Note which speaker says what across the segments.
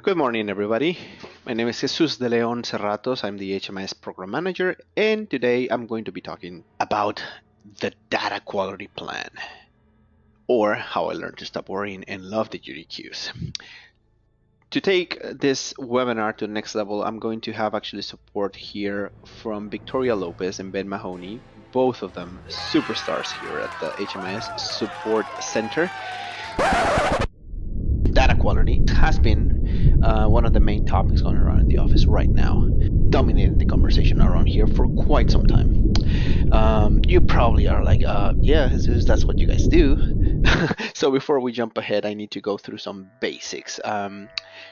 Speaker 1: Good morning, everybody. My name is Jesús DeLeón-Serratos. I'm the HMIS Program Manager, and today I'm going to be talking about the data quality plan, or how I learned to stop worrying and love the duty queues. To take this webinar to the next level, I'm going to have actually support here from Victoria López and Ben Mahoney, both of them superstars here at the HMIS Support Center. Data quality has been one of the main topics going around in the office right now, dominating the conversation around here for quite some time. You probably are like, yeah, Jesus, that's what you guys do. So before we jump ahead, I need to go through some basics.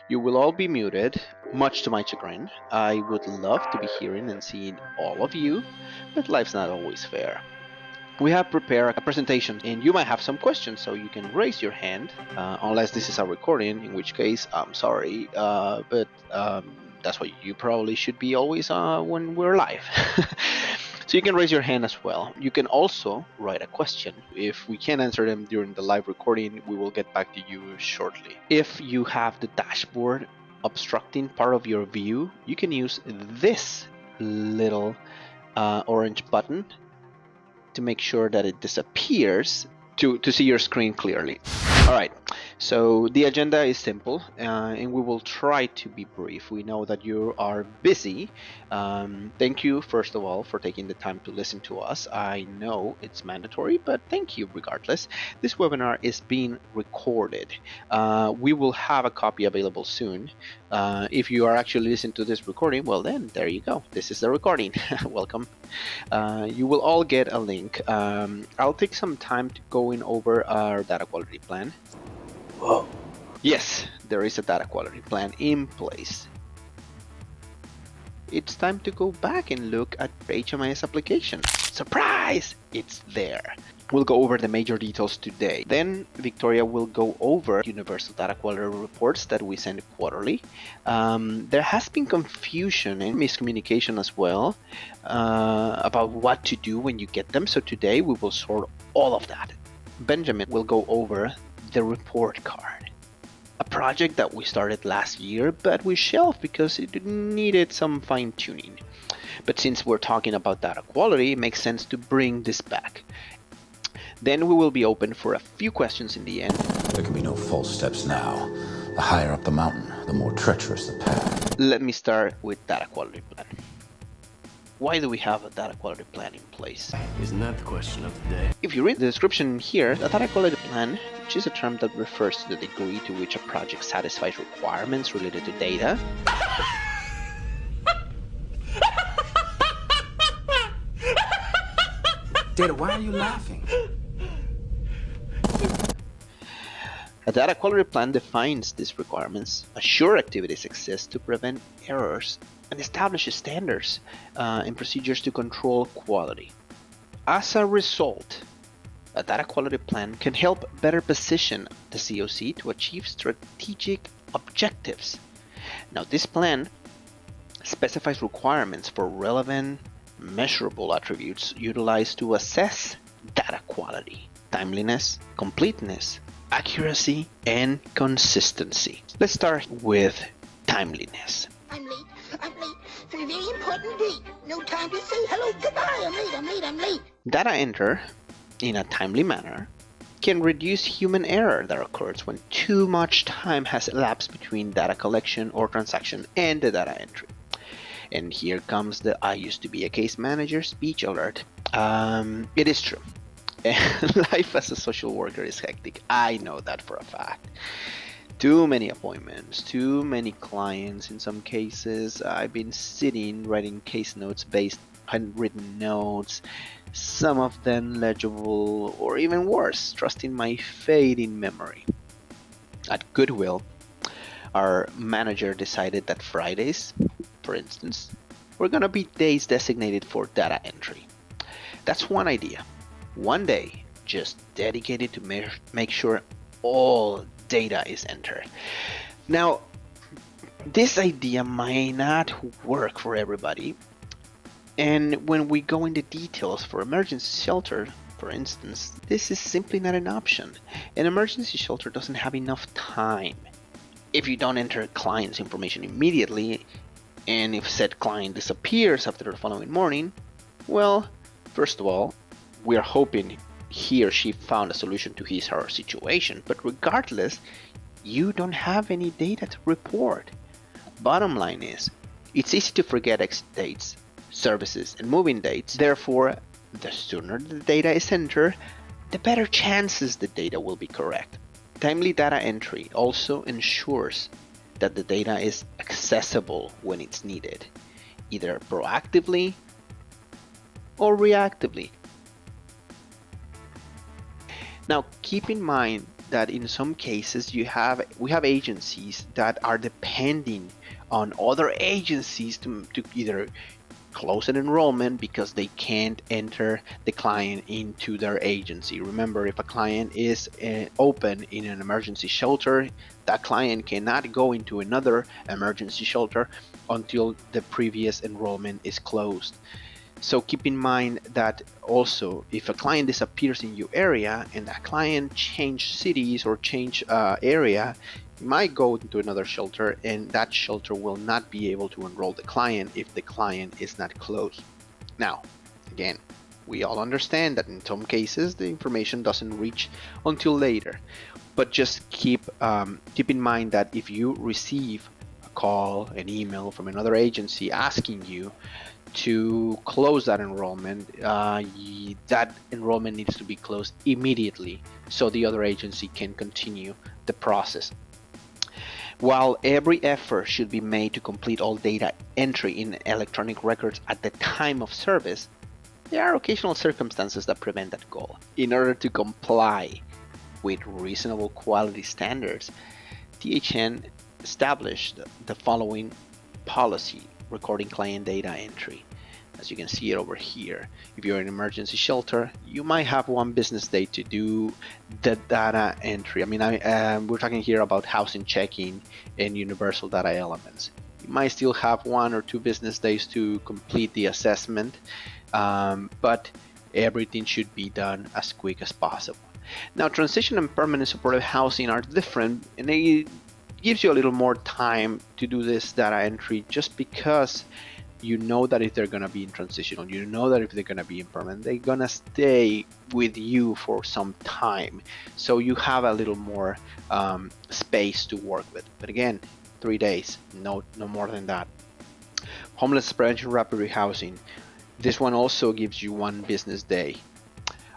Speaker 1: You will all be muted, much to my chagrin. I would love to be hearing and seeing all of you, but life's not always fair. We have prepared a presentation, and you might have some questions, so you can raise your hand, unless this is a recording, in which case, I'm sorry, but that's what you probably should be always when we're live. So you can raise your hand as well. You can also write a question. If we can't answer them during the live recording, we will get back to you shortly. If you have the dashboard obstructing part of your view, you can use this little orange button to make sure that it disappears to see your screen clearly. All right, so the agenda is simple, and we will try to be brief. We know that you are busy. Thank you, first of all, for taking the time to listen to us. I know it's mandatory, but thank you regardless. This webinar is being recorded. We will have a copy available soon. If you are actually listening to this recording, well then, there you go. This is the recording. Welcome. You will all get a link. I'll take some time to going over our data quality plan. Whoa. Yes, there is a data quality plan in place. It's time to go back and look at HMIS application. Surprise! It's there. We'll go over the major details today. Then Victoria will go over universal data quality reports that we send quarterly. There has been confusion and miscommunication as well about what to do when you get them. So today we will sort all of that. Benjamin will go over the report card, a project that we started last year, but we shelved because it needed some fine-tuning. But since we're talking about data quality, it makes sense to bring this back. Then we will be open for a few questions in the end.
Speaker 2: There can be no false steps now. The higher up the mountain, the more treacherous the path.
Speaker 1: Let me start with data quality plan. Why do we have a data quality plan in place?
Speaker 3: Isn't that the question of the day?
Speaker 1: If you read the description here, a data quality plan, which is a term that refers to the degree to which a project satisfies requirements related to data.
Speaker 2: Data, why are you laughing?
Speaker 1: A data quality plan defines these requirements, assure activities exist to prevent errors, and establishes standards and procedures to control quality. As a result, a data quality plan can help better position the COC to achieve strategic objectives. Now, this plan specifies requirements for relevant, measurable attributes utilized to assess data quality, timeliness, completeness, accuracy, and consistency. Let's start with timeliness.
Speaker 4: I'm late for a very important date. No time to say hello, goodbye. I'm late.
Speaker 1: Data enter in a timely manner can reduce human error that occurs when too much time has elapsed between data collection or transaction and the data entry. And here comes the I used to be a case manager speech alert. It is true. Life as a social worker is hectic. I know that for a fact. Too many appointments, too many clients in some cases. I've been sitting writing case notes based on written notes, some of them legible, or even worse, trusting my fading memory. At Goodwill, our manager decided that Fridays, for instance, were gonna be days designated for data entry. That's one idea. One day just dedicated to make sure all data is entered. Now, this idea might not work for everybody, and when we go into details for emergency shelter, for instance, this is simply not an option. An emergency shelter doesn't have enough time. If you don't enter client's information immediately, and if said client disappears after the following morning, well, first of all, we're hoping he or she found a solution to his or her situation, but regardless, you don't have any data to report. Bottom line is, it's easy to forget exit dates, services, and moving dates. Therefore, the sooner the data is entered, the better chances the data will be correct. Timely data entry also ensures that the data is accessible when it's needed, either proactively or reactively. Now, keep in mind that in some cases we have agencies that are depending on other agencies to either close an enrollment because they can't enter the client into their agency. Remember, if a client is open in an emergency shelter, that client cannot go into another emergency shelter until the previous enrollment is closed. So keep in mind that also if a client disappears in your area and that client change cities or change area, you might go into another shelter and that shelter will not be able to enroll the client if the client is not closed. Now, again, we all understand that in some cases the information doesn't reach until later, but just keep in mind that if you receive a call, an email from another agency asking you to close that enrollment, that enrollment needs to be closed immediately so the other agency can continue the process. While every effort should be made to complete all data entry in electronic records at the time of service, there are occasional circumstances that prevent that goal. In order to comply with reasonable quality standards, DHN established the following policy recording client data entry. As you can see it over here, if you're in an emergency shelter, you might have one business day to do the data entry. I mean, we're talking here about housing checking and universal data elements. You might still have 1 or 2 business days to complete the assessment, but everything should be done as quick as possible. Now, transition and permanent supportive housing are different, and it gives you a little more time to do this data entry just because you know that if they're going to be in transitional, you know that if they're going to be in permanent, they're going to stay with you for some time. So you have a little more space to work with. But again, 3 days, no more than that. Homeless prevention rapid rehousing. This one also gives you 1 business day.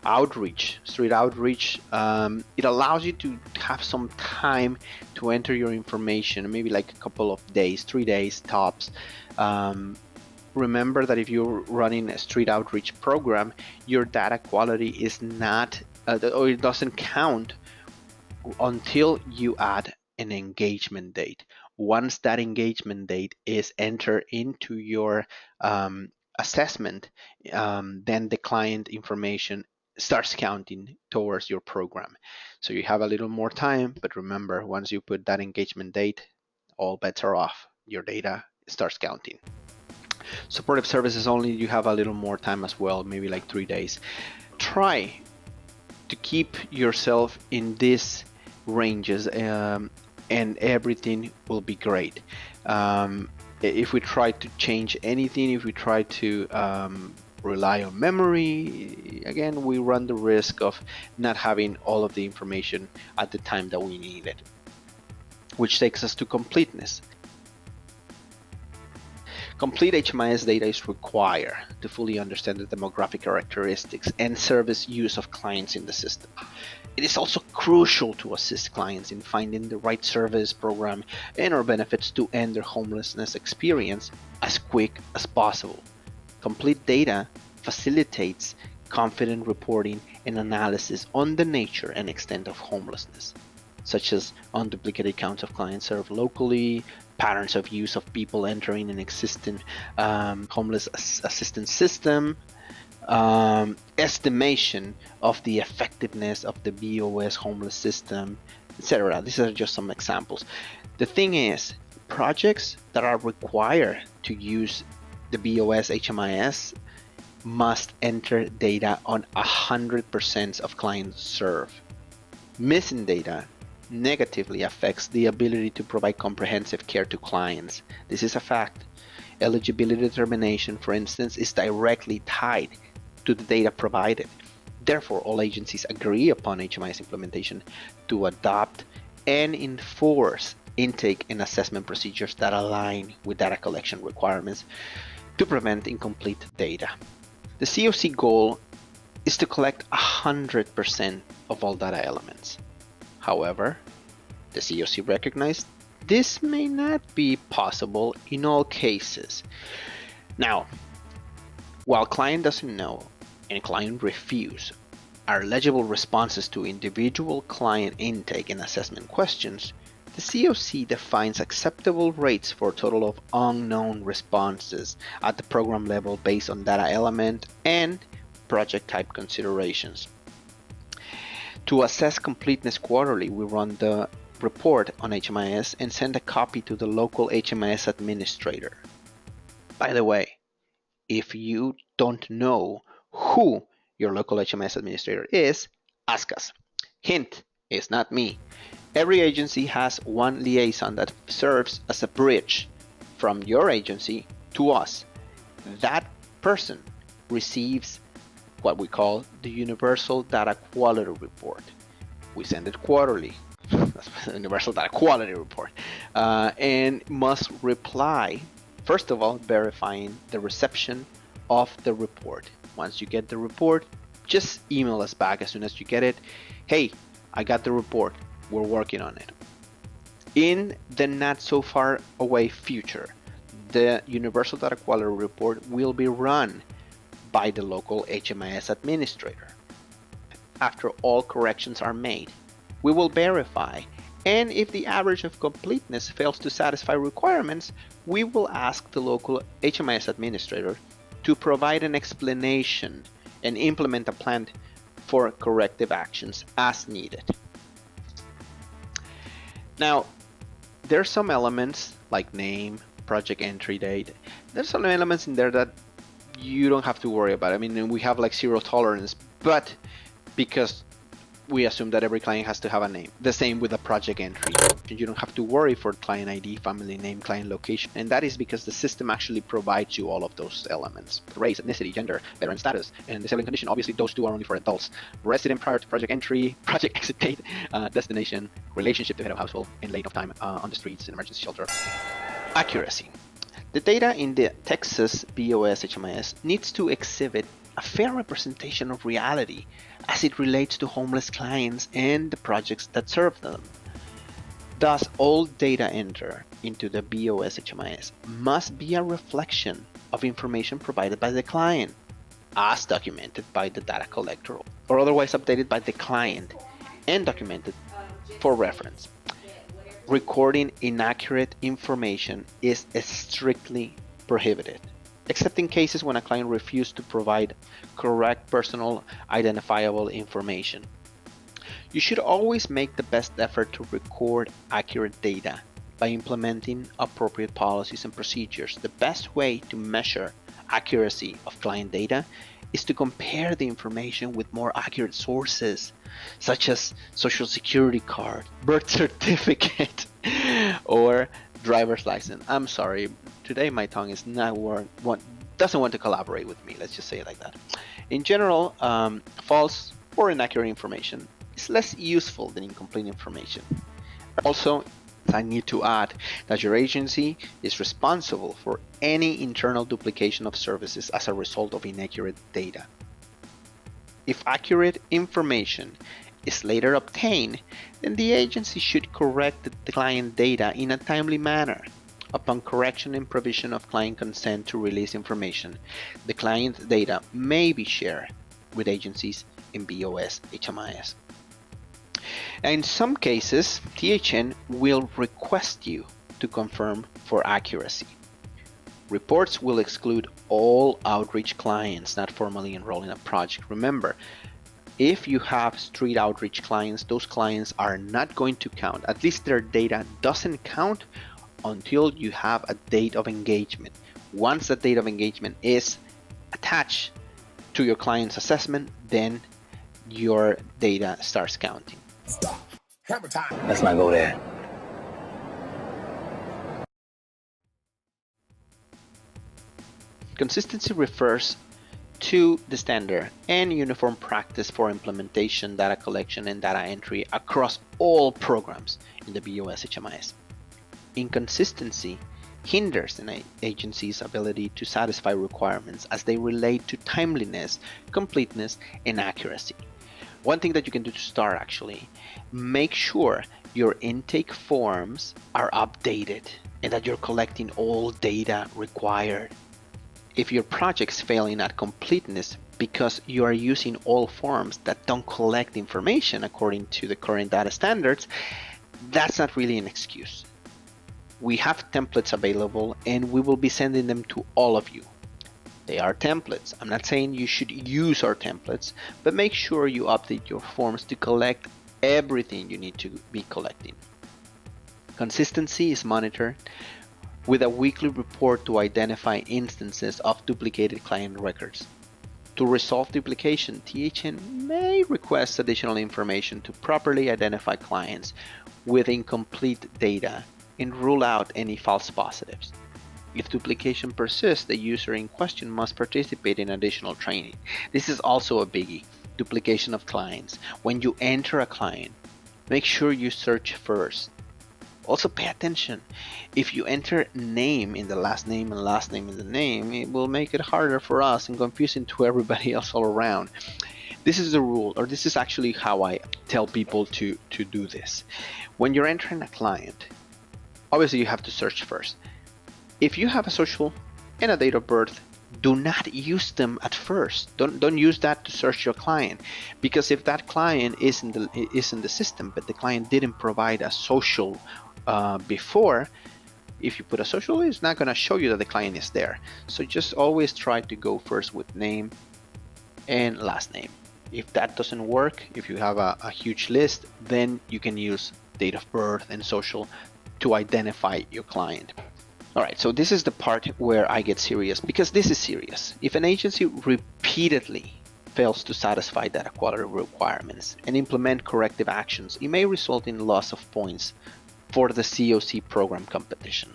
Speaker 1: Outreach, street outreach, it allows you to have some time to enter your information, maybe like a couple of days, 3 days tops. Remember that if you're running a street outreach program, your data quality is not, or it doesn't count until you add an engagement date. Once that engagement date is entered into your assessment, then the client information starts counting towards your program. So you have a little more time, but remember, once you put that engagement date, all bets are off. Your data starts counting. Supportive services only, you have a little more time as well, maybe like 3 days. Try to keep yourself in these ranges and everything will be great. If we try to change anything, if we try to rely on memory, again, we run the risk of not having all of the information at the time that we need it. Which takes us to completeness. Complete HMIS data is required to fully understand the demographic characteristics and service use of clients in the system. It is also crucial to assist clients in finding the right service, program, and/or benefits to end their homelessness experience as quick as possible. Complete data facilitates confident reporting and analysis on the nature and extent of homelessness, such as unduplicated counts of clients served locally, patterns of use of people entering an existing homeless assistance system, estimation of the effectiveness of the BOS homeless system, etc. These are just some examples. The thing is, projects that are required to use the BOS HMIS must enter data on 100% of clients served. Missing data negatively affects the ability to provide comprehensive care to clients. This is a fact. Eligibility determination, for instance, is directly tied to the data provided. Therefore, all agencies agree upon HMIS implementation to adopt and enforce intake and assessment procedures that align with data collection requirements to prevent incomplete data. The COC goal is to collect 100% of all data elements. However, the COC recognized this may not be possible in all cases. Now, while client doesn't know and client refuse are legible responses to individual client intake and assessment questions, the COC defines acceptable rates for a total of unknown responses at the program level based on data element and project type considerations. To assess completeness quarterly, we run the report on HMIS and send a copy to the local HMIS administrator. By the way, if you don't know who your local HMIS administrator is, ask us. Hint, it's not me. Every agency has one liaison that serves as a bridge from your agency to us. That person receives what we call the Universal Data Quality Report. We send it quarterly. That's the Universal Data Quality Report. And must reply, first of all, verifying the reception of the report. Once you get the report, just email us back as soon as you get it. Hey, I got the report. We're working on it. In the not so far away future, the Universal Data Quality Report will be run by the local HMIS administrator. After all corrections are made, we will verify, and if the average of completeness fails to satisfy requirements, we will ask the local HMIS administrator to provide an explanation and implement a plan for corrective actions as needed. Now, there's some elements like name, project entry date. There's some elements in there that you don't have to worry about. I mean, we have like zero tolerance, but because we assume that every client has to have a name. The same with a project entry. You don't have to worry for client ID, family name, client location, and that is because the system actually provides you all of those elements. Race, ethnicity, gender, veteran status, and disabling condition. Obviously, those two are only for adults. Resident prior to project entry, project exit date, destination, relationship to head of household, and length of time on the streets in emergency shelter. Accuracy. The data in the Texas BOS HMIS needs to exhibit a fair representation of reality as it relates to homeless clients and the projects that serve them. Thus, all data entered into the BOS HMIS must be a reflection of information provided by the client, as documented by the data collector or otherwise updated by the client and documented for reference. Recording inaccurate information is strictly prohibited, except in cases when a client refused to provide correct personal identifiable information. You should always make the best effort to record accurate data by implementing appropriate policies and procedures. The best way to measure accuracy of client data is to compare the information with more accurate sources, such as Social Security card, birth certificate, or driver's license. I'm sorry, today my tongue is doesn't want to collaborate with me. Let's just say it like that. In general, false or inaccurate information is less useful than incomplete information. Also, I need to add that your agency is responsible for any internal duplication of services as a result of inaccurate data. If accurate information is later obtained, then the agency should correct the client data in a timely manner. Upon correction and provision of client consent to release information, the client's data may be shared with agencies in BOS HMIS. In some cases, THN will request you to confirm for accuracy. Reports will exclude all outreach clients not formally enrolled in a project. Remember, if you have street outreach clients, those clients are not going to count. At least their data doesn't count until you have a date of engagement. Once the date of engagement is attached to your client's assessment, then your data starts counting.
Speaker 5: Stop.
Speaker 3: Let's not go there.
Speaker 1: Consistency refers to the standard and uniform practice for implementation, data collection, and data entry across all programs in the BOS HMIS. Inconsistency hinders an agency's ability to satisfy requirements as they relate to timeliness, completeness, and accuracy. One thing that you can do to start, actually, make sure your intake forms are updated and that you're collecting all data required. If your project's failing at completeness because you are using all forms that don't collect information according to the current data standards, that's not really an excuse. We have templates available and we will be sending them to all of you. They are templates. I'm not saying you should use our templates, but make sure you update your forms to collect everything you need to be collecting. Consistency is monitored with a weekly report to identify instances of duplicated client records. To resolve duplication, THN may request additional information to properly identify clients with incomplete data and rule out any false positives. If duplication persists, the user in question must participate in additional training. This is also a biggie, duplication of clients. When you enter a client, make sure you search first. Also pay attention. If you enter name in the last name and last name in the name, it will make it harder for us and confusing to everybody else all around. This is the rule, or this is actually how I tell people to do this. When you're entering a client, obviously you have to search first. If you have a social and a date of birth, do not use them at first. Don't use that to search your client, because if that client is in the system, but the client didn't provide a social before, if you put a social, it's not going to show you that the client is there. So just always try to go first with name and last name. If that doesn't work, if you have a huge list, then you can use date of birth and social to identify your client. Alright, so this is the part where I get serious, because this is serious. If an agency repeatedly fails to satisfy data quality requirements and implement corrective actions, it may result in loss of points for the COC program competition.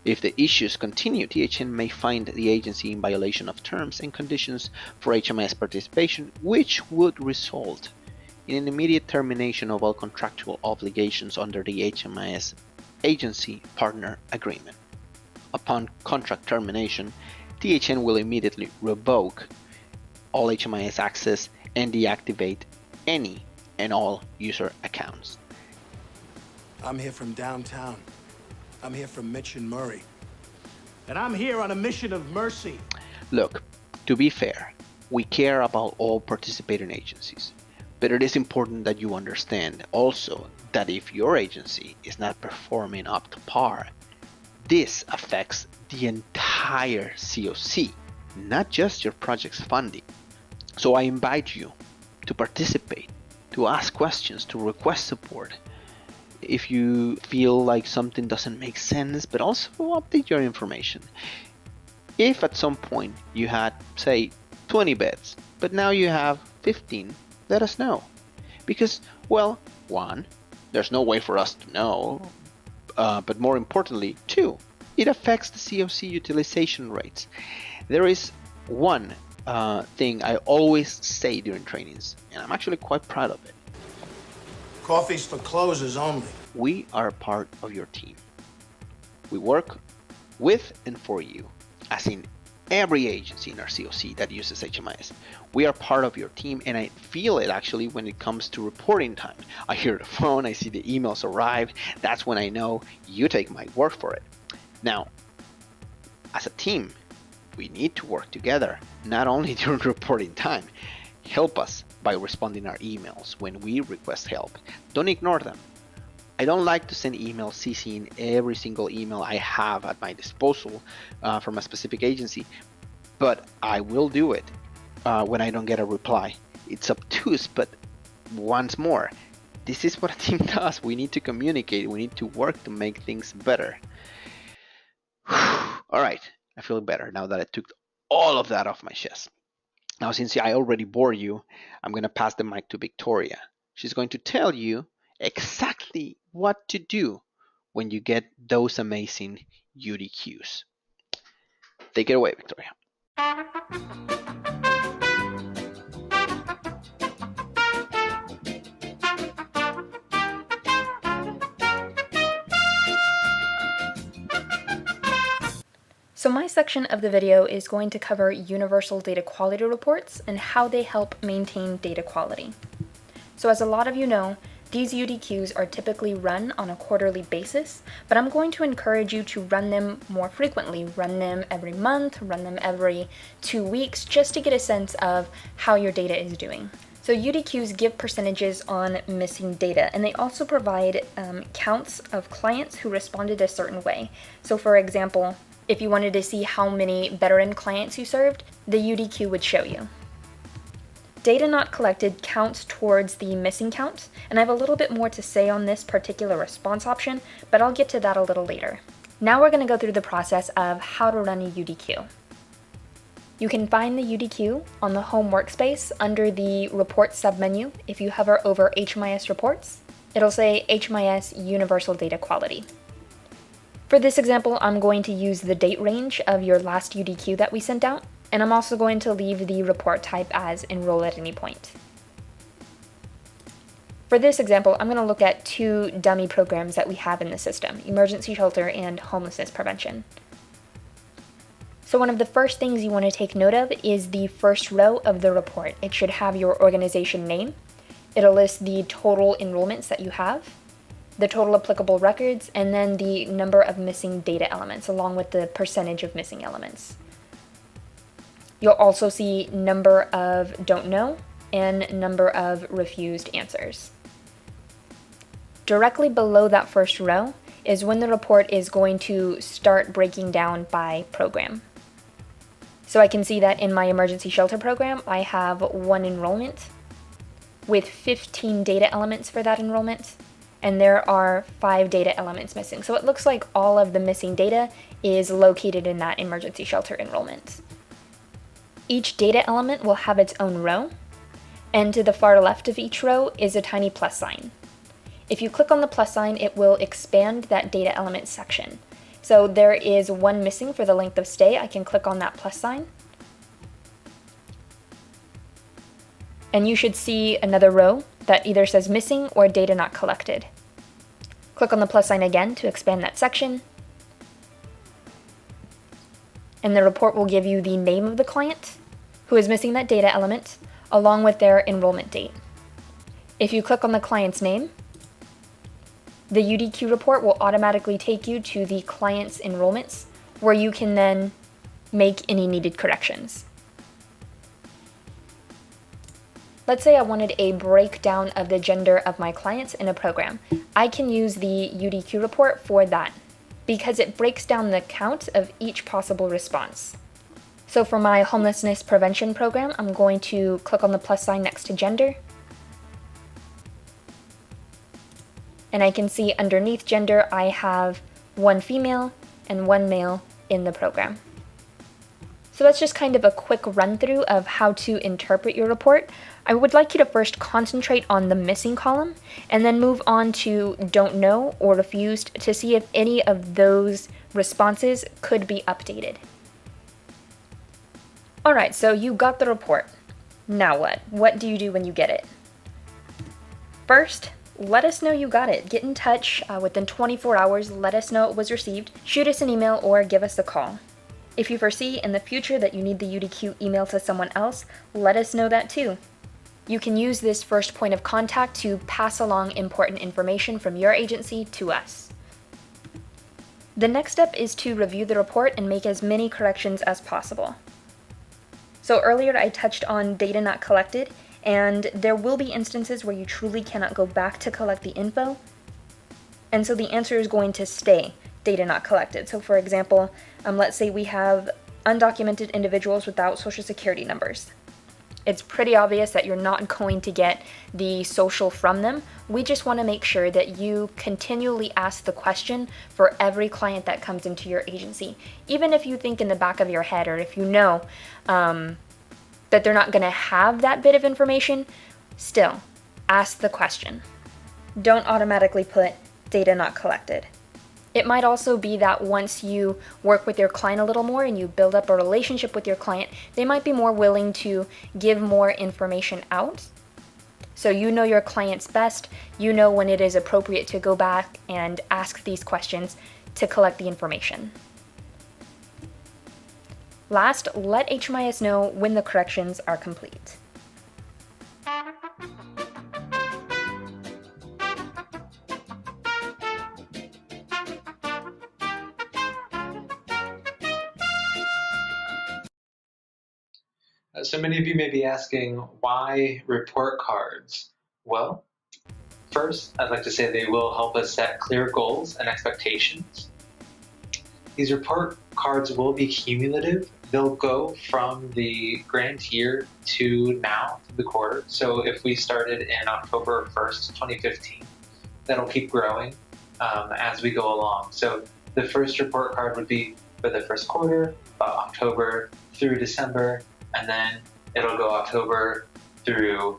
Speaker 1: If the issues continue, THN may find the agency in violation of terms and conditions for HMIS participation, which would result in an immediate termination of all contractual obligations under the HMIS Agency Partner Agreement. Upon contract termination, THN will immediately revoke all HMIS access and deactivate any and all user accounts.
Speaker 5: I'm here from downtown. I'm here from Mitch and Murray. And I'm here on a mission of mercy.
Speaker 1: Look, to be fair, we care about all participating agencies, but it is important that you understand also that if your agency is not performing up to par, this affects the entire COC, not just your project's funding. So I invite you to participate, to ask questions, to request support. If you feel like something doesn't make sense, but also update your information. If at some point you had, say, 20 beds, but now you have 15, let us know. Because, well, one, there's no way for us to know, but more importantly, two, it affects the COC utilization rates. There is one thing I always say during trainings, and I'm actually quite proud of it.
Speaker 5: Coffee's for closers only.
Speaker 1: We are part of your team. We work with and for you, as in every agency in our COC that uses HMIS. We are part of your team, and I feel it actually when it comes to reporting time. I hear the phone, I see the emails arrive. That's when I know you take my word for it. Now, as a team, we need to work together, not only during reporting time. Help us by responding our emails when we request help. Don't ignore them. I don't like to send emails CCing every single email I have at my disposal from a specific agency, but I will do it when I don't get a reply. It's obtuse, but once more, this is what a team does. We need to communicate. We need to work to make things better. All right, I feel better now that I took all of that off my chest. Now, since I already bored you, I'm going to pass the mic to Victoria. She's going to tell you exactly what to do when you get those amazing UDQs. Take it away, Victoria.
Speaker 6: So my section of the video is going to cover universal data quality reports and how they help maintain data quality. So as a lot of you know, these UDQs are typically run on a quarterly basis, but I'm going to encourage you to run them more frequently. Run them every month, run them every 2 weeks, just to get a sense of how your data is doing. So UDQs give percentages on missing data, and they also provide counts of clients who responded a certain way. So for example, if you wanted to see how many veteran clients you served, the UDQ would show you. Data not collected counts towards the missing count, and I have a little bit more to say on this particular response option, but I'll get to that a little later. Now we're going to go through the process of how to run a UDQ. You can find the UDQ on the home workspace under the Reports submenu. If you hover over HMIS Reports, it'll say HMIS Universal Data Quality. For this example, I'm going to use the date range of your last UDQ that we sent out, and I'm also going to leave the report type as enroll at any point. For this example, I'm going to look at 2 dummy programs that we have in the system, emergency shelter and homelessness prevention. So one of the first things you want to take note of is the first row of the report. It should have your organization name. It'll list the total enrollments that you have, the total applicable records, and then the number of missing data elements, along with the percentage of missing elements. You'll also see number of don't know and number of refused answers. Directly below that first row is when the report is going to start breaking down by program. So I can see that in my emergency shelter program, I have 1 enrollment with 15 data elements for that enrollment, and there are 5 data elements missing. So it looks like all of the missing data is located in that emergency shelter enrollment. Each data element will have its own row, and to the far left of each row is a tiny plus sign. If you click on the plus sign, it will expand that data element section. So there is 1 missing for the length of stay. I can click on that plus sign, and you should see another row that either says missing or data not collected. Click on the plus sign again to expand that section, and the report will give you the name of the client who is missing that data element, along with their enrollment date. If you click on the client's name, the UDQ report will automatically take you to the client's enrollments, where you can then make any needed corrections. Let's say I wanted a breakdown of the gender of my clients in a program. I can use the UDQ report for that, because it breaks down the count of each possible response. So for my homelessness prevention program, I'm going to click on the plus sign next to gender, and I can see underneath gender I have 1 female and 1 male in the program. So that's just kind of a quick run through of how to interpret your report. I would like you to first concentrate on the missing column and then move on to don't know or refused to see if any of those responses could be updated. Alright, so you got the report. Now what? What do you do when you get it? First, let us know you got it. Get in touch within 24 hours. Let us know it was received. Shoot us an email or give us a call. If you foresee in the future that you need the UDQ emailed to someone else, let us know that too. You can use this first point of contact to pass along important information from your agency to us. The next step is to review the report and make as many corrections as possible. So earlier I touched on data not collected, and there will be instances where you truly cannot go back to collect the info, and so the answer is going to stay data not collected. So for example, let's say we have undocumented individuals without social security numbers. It's pretty obvious that you're not going to get the social from them. We just want to make sure that you continually ask the question for every client that comes into your agency. Even if you think in the back of your head, or if you know that they're not going to have that bit of information, still, ask the question. don't automatically put data not collected. It might also be that once you work with your client a little more and you build up a relationship with your client, they might be more willing to give more information out. So you know your clients best, you know when it is appropriate to go back and ask these questions to collect the information. Last, let HMIS know when the corrections are complete.
Speaker 7: So many of you may be asking, why report cards? Well, first, I'd like to say they will help us set clear goals and expectations. These report cards will be cumulative. They'll go from the grant year to now, the quarter. So if we started in October 1st, 2015, that'll keep growing as we go along. So the first report card would be for the first quarter, October through December, and then it'll go October through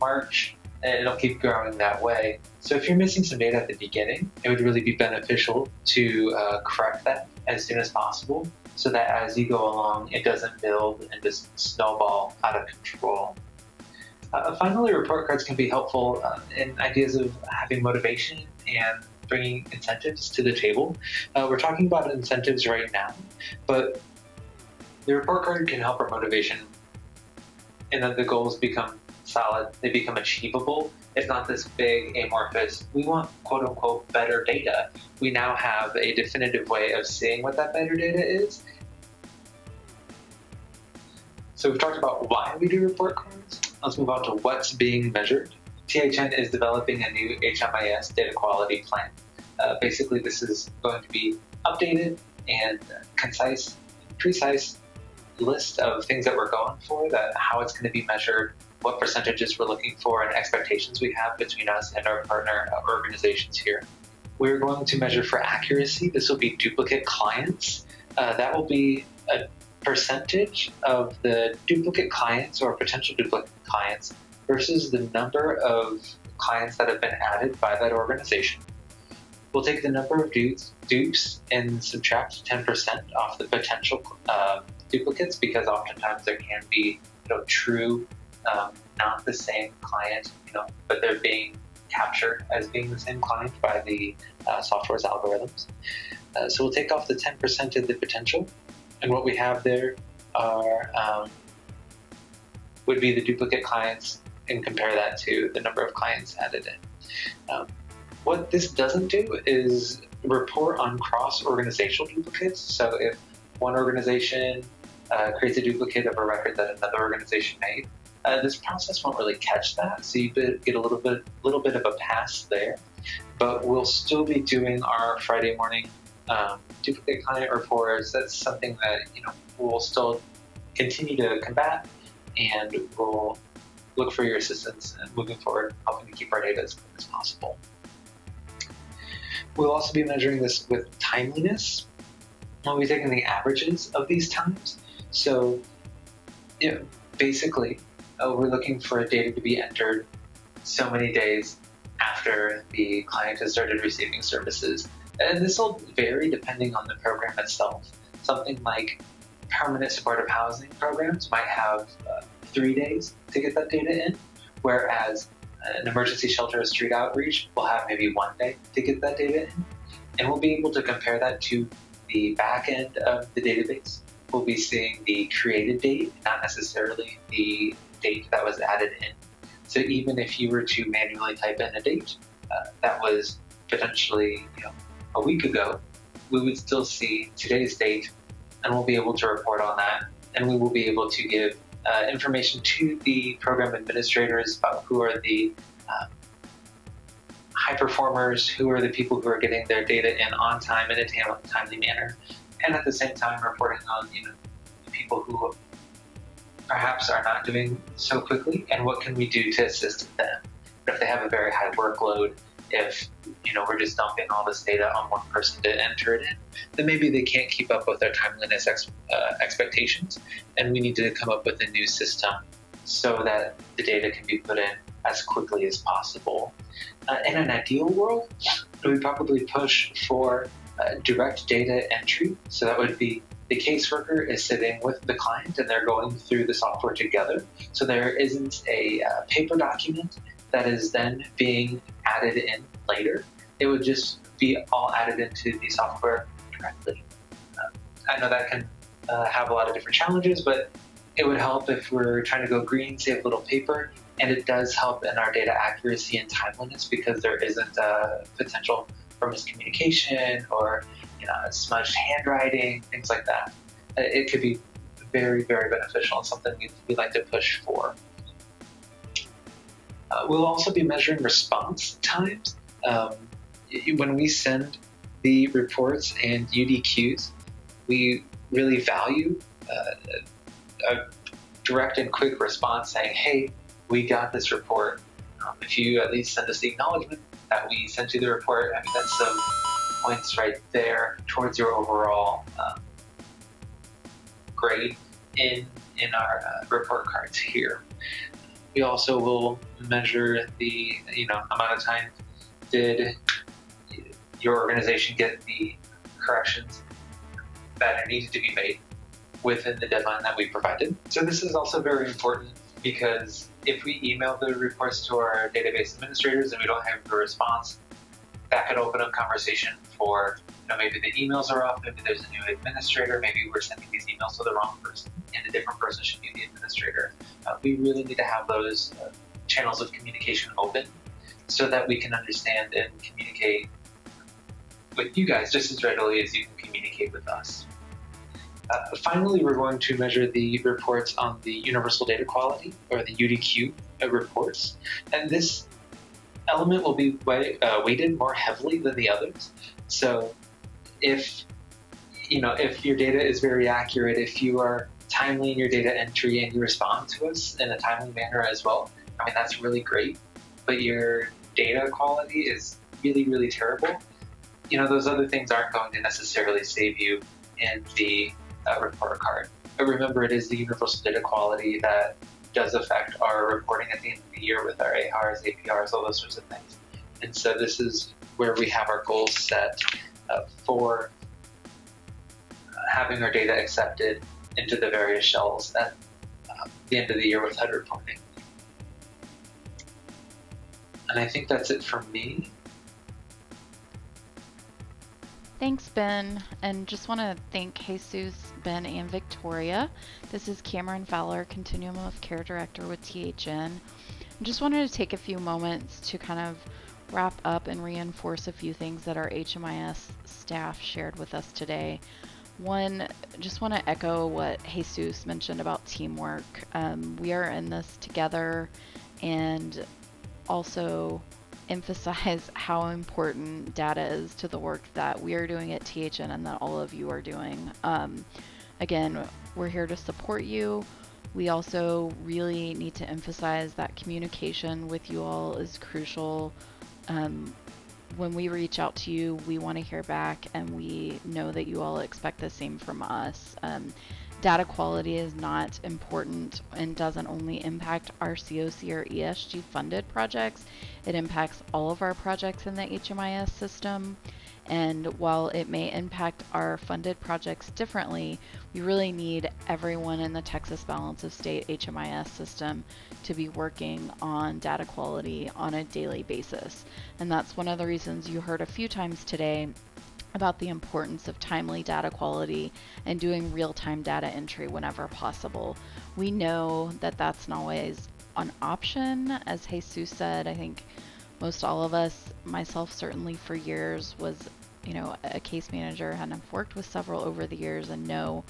Speaker 7: March, and it'll keep growing that way. So if you're missing some data at the beginning, it would really be beneficial to correct that as soon as possible, so that as you go along, it doesn't build and just snowball out of control. Finally, report cards can be helpful in ideas of having motivation and bringing incentives to the table. We're talking about incentives right now, but the report card can help our motivation in that the goals become solid, they become achievable. It's not this big amorphous, we want quote unquote better data. We now have a definitive way of seeing what that better data is. So we've talked about why we do report cards. Let's move on to what's being measured. THN is developing a new HMIS data quality plan. Basically, this is going to be updated and concise, precise list of things that we're going for, that how it's going to be measured, what percentages we're looking for, and expectations we have between us and our partner organizations here. We're going to measure for accuracy. This will be duplicate clients. That will be a percentage of the duplicate clients or potential duplicate clients versus the number of clients that have been added by that organization. We'll take the number of dupes and subtract 10% off the potential duplicates, because oftentimes there can be true, not the same client, but they're being captured as being the same client by the software's algorithms. So we'll take off the 10% of the potential, and what we have there are would be the duplicate clients, and compare that to the number of clients added in. What this doesn't do is report on cross-organizational duplicates. So if one organization creates a duplicate of a record that another organization made, this process won't really catch that. So you get a little bit of a pass there. But we'll still be doing our Friday morning duplicate client reports. That's something that we'll still continue to combat, and we'll look for your assistance moving forward, helping to keep our data as clean as possible. We'll also be measuring this with timeliness. We'll be taking the averages of these times. So basically, we're looking for data to be entered so many days after the client has started receiving services. And this will vary depending on the program itself. Something like permanent supportive housing programs might have 3 days to get that data in, whereas an emergency shelter or street outreach will have maybe 1 day to get that data in. And we'll be able to compare that to the back end of the database. We'll be seeing the created date, not necessarily the date that was added in. So even if you were to manually type in a date that was potentially a week ago, we would still see today's date, and we'll be able to report on that. And we will be able to give information to the program administrators about who are the high performers, who are the people who are getting their data in on time in a timely manner, and at the same time reporting on the people who perhaps are not doing so quickly, and what can we do to assist them. If they have a very high workload, if we're just dumping all this data on one person to enter it in, then maybe they can't keep up with their timeliness expectations, and we need to come up with a new system so that the data can be put in as quickly as possible. In an ideal world, we would probably push for direct data entry. So that would be the caseworker is sitting with the client and they're going through the software together. So there isn't a paper document that is then being added in later. It would just be all added into the software directly. I know that can have a lot of different challenges, but it would help if we're trying to go green, save a little paper, and it does help in our data accuracy and timeliness because there isn't a potential for miscommunication or smudged handwriting, things like that. It could be very, very beneficial and something we like to push for. We'll also be measuring response times. When we send the reports and UDQs, we really value a direct and quick response saying, hey, we got this report. If you at least send us the acknowledgement that we sent you the report, I mean, that's some points right there towards your overall grade in our report cards here. We also will measure the amount of time did your organization get the corrections that needed to be made within the deadline that we provided. So this is also very important because if we email the reports to our database administrators and we don't have a response, that could open up conversation for, maybe the emails are off, maybe there's a new administrator, maybe we're sending these emails to the wrong person and a different person should be the administrator. We really need to have those channels of communication open so that we can understand and communicate with you guys just as readily as you can communicate with us. Finally, we're going to measure the reports on the universal data quality, or the UDQ reports. And this element will be weighted more heavily than the others. So if your data is very accurate, if you are timely in your data entry and you respond to us in a timely manner as well, I mean, that's really great. But your data quality is really, really terrible. Those other things aren't going to necessarily save you in the report card. But remember, it is the universal data quality that does affect our reporting at the end of the year with our ARs, APRs, all those sorts of things. And so this is where we have our goals set for having our data accepted into the various shells at the end of the year with HUD reporting. And I think that's it from me.
Speaker 8: Thanks, Ben, and just want to thank Jesus, Ben, and Victoria. This is Kameron Fowler, Continuum of Care Director with THN. I just wanted to take a few moments to kind of wrap up and reinforce a few things that our HMIS staff shared with us today. One, just want to echo what Jesus mentioned about teamwork. We are in this together, and also emphasize how important data is to the work that we are doing at THN and that all of you are doing. Again, we're here to support you. We also really need to emphasize that communication with you all is crucial. When we reach out to you, we want to hear back, and we know that you all expect the same from us. Data quality is not important and doesn't only impact our COC or ESG funded projects. It impacts all of our projects in the HMIS system. And while it may impact our funded projects differently, we really need everyone in the Texas Balance of State HMIS system to be working on data quality on a daily basis. And that's one of the reasons you heard a few times today about the importance of timely data quality and doing real-time data entry whenever possible. We know that that's not always an option. As Jesus said, I think most all of us, myself certainly for years, was a case manager, and I've worked with several over the years and know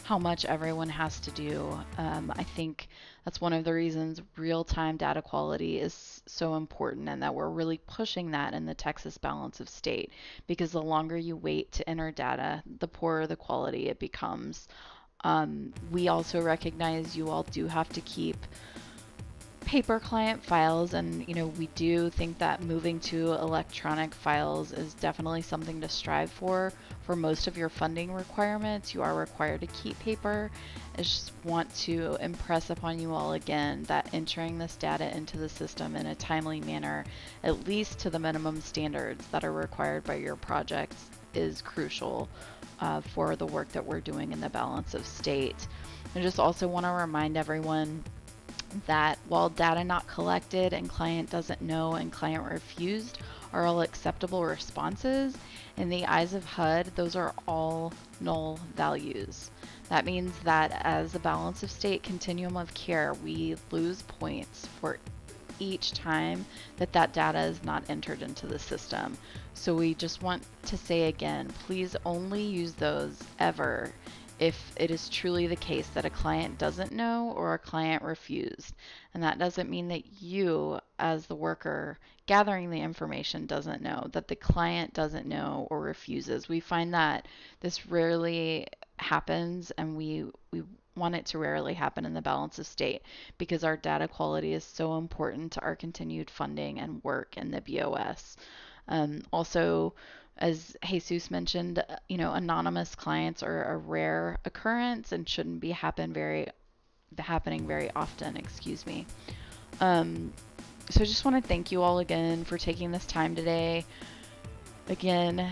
Speaker 8: how much everyone has to do. I think that's one of the reasons real-time data quality is so important, and that we're really pushing that in the Texas Balance of State, because the longer you wait to enter data, the poorer the quality it becomes. We also recognize you all do have to keep paper client files, and we do think that moving to electronic files is definitely something to strive for most of your funding requirements. You are required to keep paper. I just want to impress upon you all again that entering this data into the system in a timely manner, at least to the minimum standards that are required by your projects, is crucial for the work that we're doing in the balance of state. I just also want to remind everyone that while data not collected and client doesn't know and client refused are all acceptable responses, in the eyes of HUD, those are all null values. That means that as a balance of state continuum of care, we lose points for each time that data is not entered into the system. So we just want to say again, please only use those ever if it is truly the case that a client doesn't know or a client refused. And that doesn't mean that you, as the worker gathering the information, doesn't know, that the client doesn't know or refuses. We find that this rarely happens, and we want it to rarely happen in the balance of state because our data quality is so important to our continued funding and work in the BOS. Also, as Jesus mentioned, anonymous clients are a rare occurrence and shouldn't be happening very often, excuse me. So I just want to thank you all again for taking this time today. Again,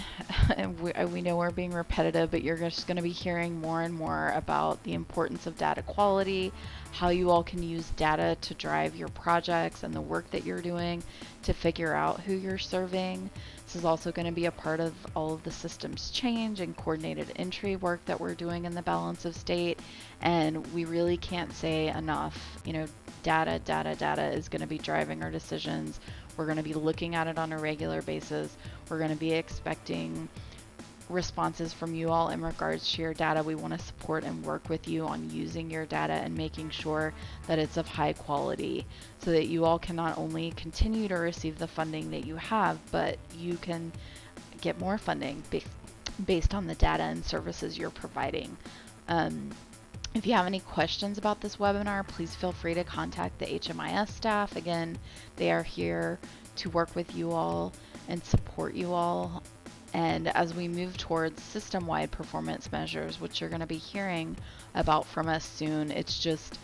Speaker 8: we know we're being repetitive, but you're just going to be hearing more and more about the importance of data quality, how you all can use data to drive your projects and the work that you're doing to figure out who you're serving. This is also going to be a part of all of the systems change and coordinated entry work that we're doing in the balance of state. And we really can't say enough, data is going to be driving our decisions. We're going to be looking at it on a regular basis. We're going to be expecting responses from you all in regards to your data. We want to support and work with you on using your data and making sure that it's of high quality so that you all can not only continue to receive the funding that you have, but you can get more funding based on the data and services you're providing. If you have any questions about this webinar, please feel free to contact the HMIS staff. Again, they are here to work with you all and support you all. And as we move towards system-wide performance measures, which you're going to be hearing about from us soon, it's just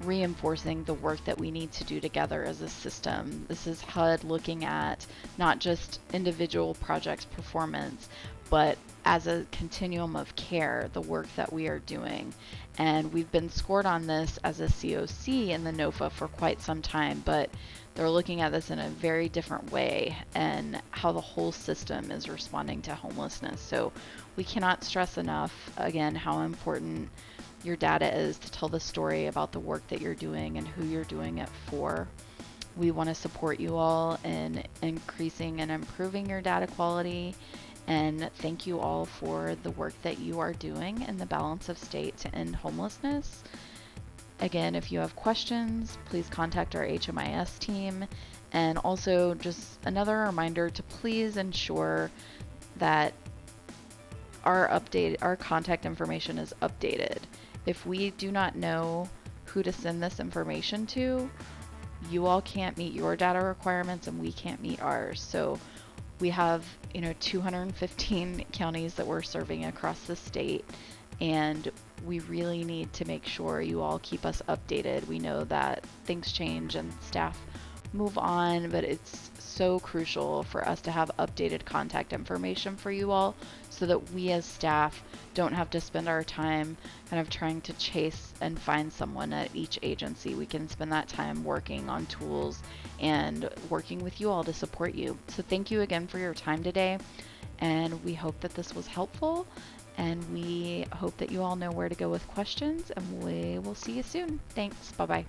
Speaker 8: reinforcing the work that we need to do together as a system. This is HUD looking at not just individual projects' performance, but as a continuum of care, the work that we are doing. And we've been scored on this as a COC in the NOFA for quite some time, but they're looking at this in a very different way and how the whole system is responding to homelessness. So we cannot stress enough, again, how important your data is to tell the story about the work that you're doing and who you're doing it for. We want to support you all in increasing and improving your data quality, and thank you all for the work that you are doing in the balance of state to end homelessness. Again, if you have questions, please contact our HMIS team. And also just another reminder to please ensure that our contact information is updated. If we do not know who to send this information to, you all can't meet your data requirements and we can't meet ours. So we have 215 counties that we're serving across the state, and we really need to make sure you all keep us updated. We know that things change and staff move on, but it's so crucial for us to have updated contact information for you all so that we as staff don't have to spend our time kind of trying to chase and find someone at each agency. We can spend that time working on tools and working with you all to support you. So thank you again for your time today, and we hope that this was helpful, and we hope that you all know where to go with questions, and we will see you soon. Thanks. Bye-bye.